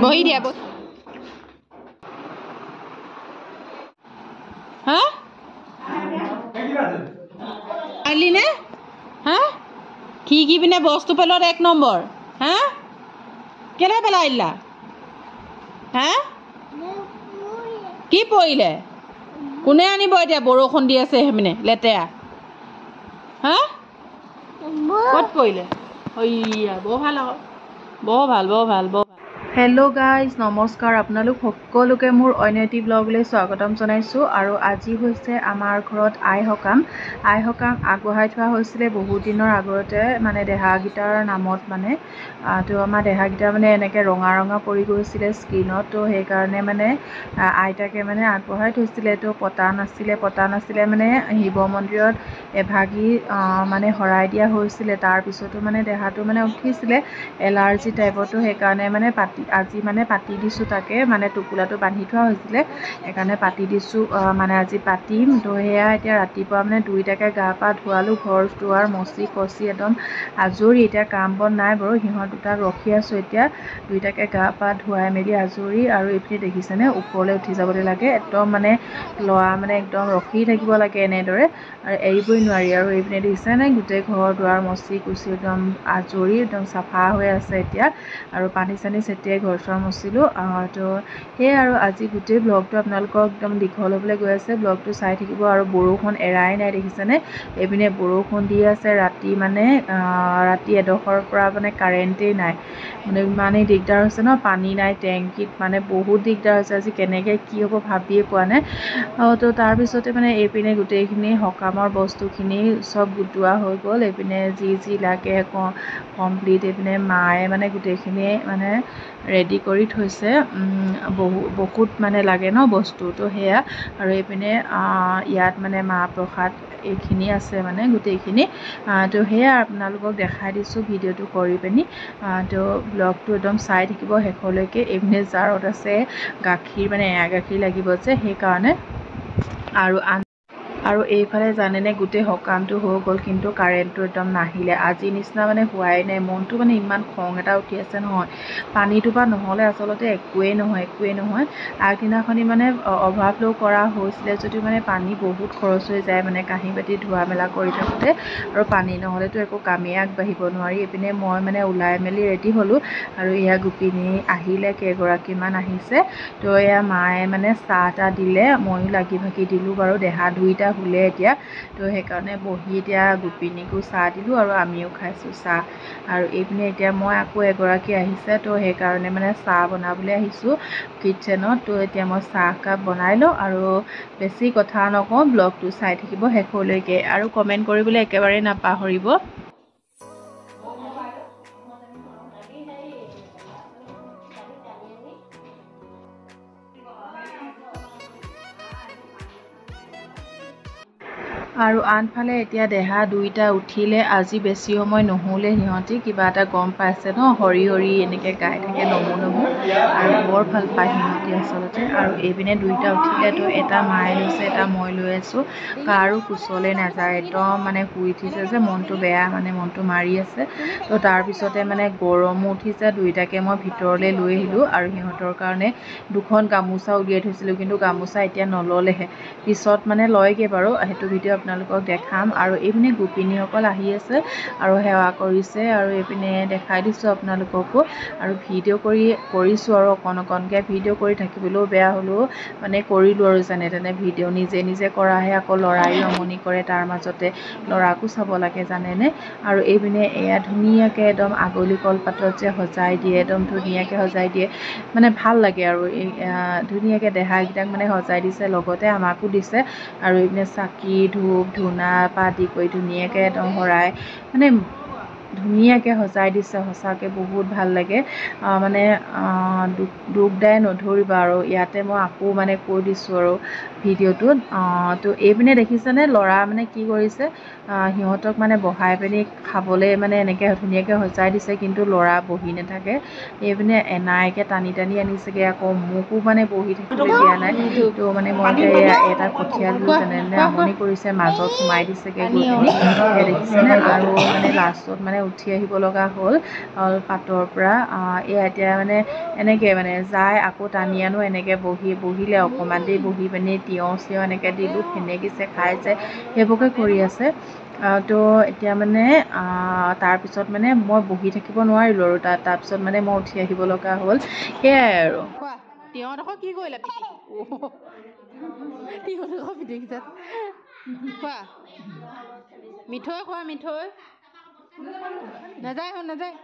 বহি দিয়া হা আলি নে হা কি পিনে বস্তু পেলত 1 নম্বৰ হা কেলে পেলাই দিলা হা কি পৰিলে কোনে আনিব এতিয়া বৰষুণ দি আছে হেমিনে লেতেৰা হা ক'ত পৰিলে হইয়া বৰ ভাল বৰ ভাল হেল্ল' গাইজ নমস্কাৰ আপোনালোক সকলোকে মোৰ অন্য এটি ব্লগলৈ স্বাগতম জনাইছোঁ আৰু আজি হৈছে আমাৰ ঘৰত আই সকাম আগবঢ়াই থোৱা হৈছিলে বহুত দিনৰ আগতে মানে দেহাগীতাৰ নামত মানে তো আমাৰ দেহাগীতা মানে এনেকৈ ৰঙা পৰি গৈছিলে স্কিনত তো সেইকাৰণে মানে আইতাকে মানে আগবঢ়াই থৈছিলে তো পতা নাছিলে মানে শিৱ মন্দিৰত এভাগি মানে শৰাই দিয়া হৈছিলে তাৰপিছতো মানে দেহাটো মানে উঠিছিলে এলাৰ্জি টাইপতো সেইকাৰণে মানে আজি মানে পাতি দিছোঁ তাকে মানে টোপোলাটো বান্ধি থোৱা হৈছিলে সেইকাৰণে পাতি দিছোঁ মানে আজি পাতিম তো সেয়া এতিয়া ৰাতিপুৱা মানে দুইটাকে গা পা ধোৱালোঁ ঘৰ দুৱাৰ মচি কচি একদম আজৰি এতিয়া কাম বন নাই বাৰু সিহঁত দুটাক ৰখি আছোঁ এতিয়া দুইটাকে গা পা ধুৱাই মেলি আজৰি আৰু এইপিনে দেখিছেনে ওপৰলৈ উঠি যাবলৈ লাগে একদম মানে ল'ৰা মানে একদম ৰখি থাকিব লাগে এনেদৰে আৰু এৰিবই নোৱাৰি আৰু এইপিনে দেখিছেনে গোটেই ঘৰ দুৱাৰ মচি কুচি একদম আজৰি একদম চাফা হৈ আছে এতিয়া আৰু পানী চানী ছটিয়াই ঘৰ চৰ মচিলোঁ তো সেয়ে আৰু আজি গোটেই ব্লগটো আপোনালোকক একদম দীঘল হ'বলৈ গৈ আছে ব্লগটো চাই থাকিব আৰু বৰষুণ এৰাই নাই দেখিছেনে এইপিনে বৰষুণ দি আছে ৰাতি মানে ৰাতি এডোখৰৰ পৰা মানে কাৰেণ্টেই নাই মানে ইমানেই দিগদাৰ হৈছে ন পানী নাই টেংকিত মানে বহুত দিগদাৰ হৈছে আজি কেনেকৈ কি হ'ব ভাবিয়ে পোৱা নাই তো তাৰপিছতে মানে এইপিনে গোটেইখিনি সকামৰ বস্তুখিনি চব গোটোৱা হৈ গ'ল এইপিনে যি লাগে কমপ্লিট এইপিনে মায়ে মানে গোটেইখিনিয়ে মানে ৰেডি কৰি থৈছে বহুত মানে লাগে ন বস্তু তো সেয়া আৰু এইপিনে ইয়াত মানে মাহ প্ৰসাদ এইখিনি আছে মানে গোটেইখিনি তো সেয়া আপোনালোকক দেখাই দিছোঁ ভিডিঅ'টো কৰি পিনি তো ব্লগটো একদম চাই থাকিব শেষলৈকে এইপিনে জাৰত আছে গাখীৰ মানে এয়া গাখীৰ লাগিব যে সেইকাৰণে আৰু এইফালে জানেনে গোটেই সকামটো হৈ গ'ল কিন্তু কাৰেণ্টটো একদম নাহিলে আজি নিচিনা মানে হোৱাই নাই মনটো মানে ইমান খং এটা উঠি আছে নহয় পানীটো বা নহ'লে আচলতে একোৱেই নহয় আগদিনাখনি মানে অভাৱলৈ কৰা হৈছিলে যদিও মানে পানী বহুত খৰচ হৈ যায় মানে কাঁহী বাতি ধোৱা মেলা কৰি থাকোঁতে আৰু পানী নহ'লেতো একো কামেই আগবাঢ়িব নোৱাৰি এইপিনে মই মানে ওলাই মেলি ৰেডি হ'লোঁ আৰু এয়া গোপিনী আহিলে কেইগৰাকীমান আহিছে তো এয়া মায়ে মানে চাহ তাহ দিলে ময়ো লাগি ভাগি দিলোঁ বাৰু দেহা দুইটা শুলে এতিয়া তো সেইকাৰণে বহি এতিয়া গোপিনীকো চাহ দিলোঁ আৰু আমিও খাইছোঁ চাহ আৰু এইপিনে এতিয়া মই আকৌ এগৰাকী আহিছে তো সেইকাৰণে মানে চাহ বনাবলৈ আহিছোঁ কিটচেনত তো এতিয়া মই চাহকাপ বনাই লওঁ আৰু বেছি কথা নকওঁ ব্লগটো চাই থাকিব শেষলৈকে আৰু কমেণ্ট কৰিবলৈ একেবাৰে নাপাহৰিব আৰু আনফালে এতিয়া দেহা দুইটা উঠিলে আজি বেছি সময় নহ'লে সিহঁতি কিবা এটা গম পাইছে ন হৰি এনেকৈ গাই থাকে নমো আৰু বৰ ভাল পায় সিহঁতি আচলতে আৰু এইপিনে দুইটা উঠিলে তো এটা মায়ে লৈছে এটা মই লৈ আছোঁ কাৰো কোচলৈ নাযায় একদম মানে শুই উঠিছে যে মনটো বেয়া মানে মনটো মাৰি আছে তো তাৰপিছতে মানে গৰমো উঠিছে দুইটাকে মই ভিতৰলৈ লৈ আহিলোঁ আৰু সিহঁতৰ কাৰণে দুখন গামোচা উলিয়াই থৈছিলোঁ কিন্তু গামোচা এতিয়া নল'লেহে পিছত মানে লয়গৈ বাৰু সেইটো ভিডিঅ' আপোনালোকক দেখাম আৰু এইপিনে গোপিনীসকল আহি আছে আৰু সেৱা কৰিছে আৰু এইপিনে দেখাই দিছোঁ আপোনালোককো আৰু ভিডিঅ' কৰিছোঁ আৰু অকণকৈ ভিডিঅ' কৰি থাকিবলৈও বেয়া হ'লেও মানে কৰিলোঁ আৰু যেনে তেনে ভিডিঅ' নিজে কৰাহে আকৌ ল'ৰাই আমনি কৰে তাৰ মাজতে ল'ৰাকো চাব লাগে জানেনে আৰু এইপিনে এয়া ধুনীয়াকৈ একদম আগলি কলপাতত যে সজাই দিয়ে একদম ধুনীয়াকৈ সজাই দিয়ে মানে ভাল লাগে আৰু এই ধুনীয়াকৈ দেহাকেইটাক মানে সজাই দিছে লগতে আমাকো দিছে আৰু এইপিনে চাকি ধূপ ধূনা পৰা আদি কৰি ধুনীয়াকৈ একদম শৰাই মানে ধুনীয়াকৈ সজাই দিছে সঁচাকৈ বহুত ভাল লাগে মানে দুখ দাই নধৰিবা আৰু ইয়াতে মই আকৌ মানে কৈ দিছোঁ আৰু ভিডিঅ'টোত তো এইপিনে দেখিছেনে ল'ৰা মানে কি কৰিছে সিহঁতক মানে বহাই পিনি খাবলৈ মানে এনেকৈ ধুনীয়াকৈ সজাই দিছে কিন্তু ল'ৰা বহি নাথাকে এইপিনে এনাইকৈ টানি আনিছেগৈ আকৌ মোকো মানে বহি থাকিবলৈ দিয়া নাই তো মানে মই এটা কঠীয়া দিলোঁ যেনে আমনি কৰিছে মাজত সোমাই দিছেগৈ গৈ পিনি দেখিছেনে আৰু মানে লাষ্টত মানে উঠি আহিব লগা হ'ল পাতৰ পৰা এয়া এতিয়া মানে এনেকৈ মানে যাই আকৌ টানি আনো এনেকৈ বহিলে অকণমান দেৰি বহি পিনি তিয়ঁহ চিয়ঁহ এনেকৈ দিলোঁ সেনেকিছে খাইছে সেইবোৰকে কৰি আছে তো এতিয়া মানে তাৰপিছত মানে মই বহি থাকিব নোৱাৰিলোঁ আৰু তাৰপিছত মানে মই উঠি আহিব লগা হ'ল সেয়াই আৰু কোৱা তিয়ঁহডোখৰ কি কৰিলে তিয়ঁহডোখৰ পিটিকিছে কোৱা মিঠৈ খোৱা মিঠৈ নাযায় নাযায়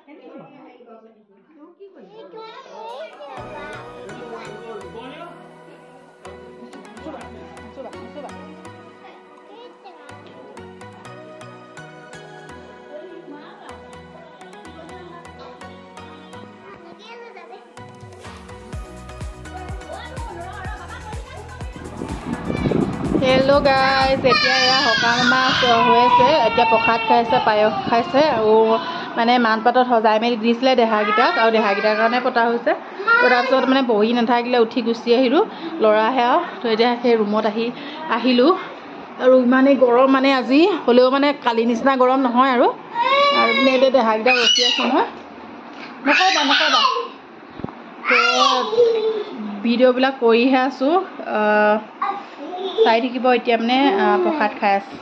হেল্ল' গাইজ এতিয়া এয়া সকাম মাছ হৈ আছে এতিয়া প্ৰসাদ খাইছে পায়স খাইছে আৰু মানে মান পাতত সজাই মেলি দিছিলে দেহাকেইটাক আৰু দেহাকেইটাৰ কাৰণে পতা হৈছে তো তাৰপিছত মানে বহি নাথাকিলে উঠি গুচি আহিলোঁ ল'ৰাহে আৰু তো এতিয়া সেই ৰুমত আহিলোঁ আৰু ইমানেই গৰম মানে আজি হ'লেও মানে কালি নিচিনা গৰম নহয় আৰু মানে এতিয়া দেহাকেইটাক ৰখি আছোঁ নহয় নকবা তো ভিডিঅ'বিলাক কৰিহে আছোঁ চাই থাকিব এতিয়া মানে প্ৰসাদ খাই আছোঁ